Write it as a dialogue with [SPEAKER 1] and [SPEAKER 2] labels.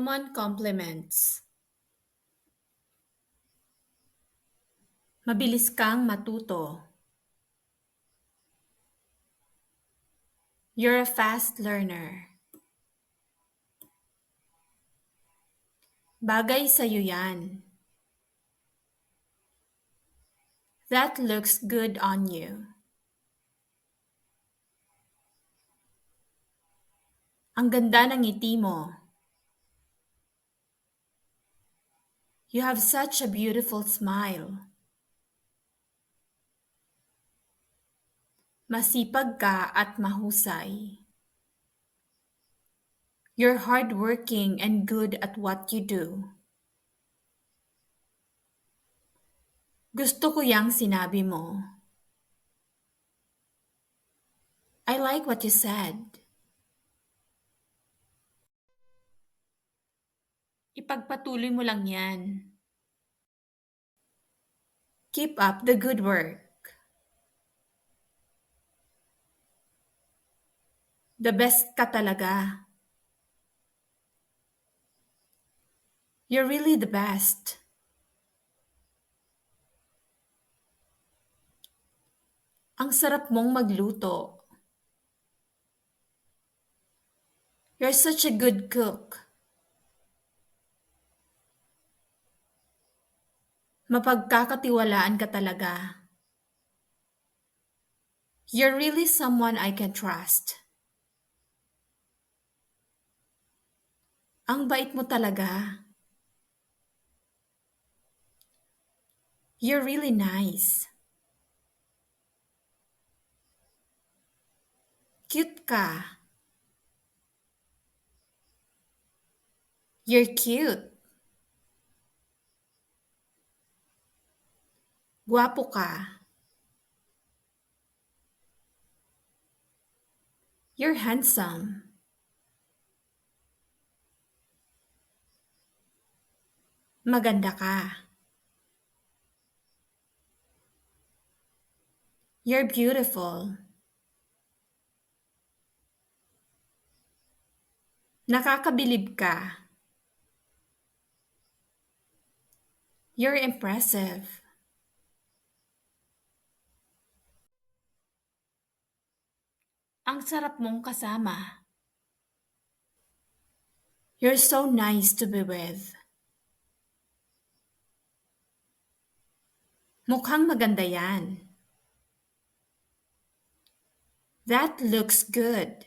[SPEAKER 1] Common compliments. Mabilis kang matuto. You're a fast learner. Bagay sa'yo yan. That looks good on you. Ang ganda ng ngiti mo. You have such a beautiful smile. Masipag ka at mahusay. You're hardworking and good at what you do. Gusto ko yang sinabi mo. I like what you said. Ipagpatuloy mo lang yan. Keep up the good work. The best ka talaga. You're really the best. Ang sarap mong magluto. You're such a good cook. Mapagkakatiwalaan ka talaga. You're really someone I can trust. Ang bait mo talaga. You're really nice. Cute ka. You're cute. Guwapo ka. You're handsome. Maganda ka. You're beautiful. Nakakabilib ka. You're impressive. Ang sarap mong kasama. You're so nice to be with. Mukhang maganda yan. That looks good.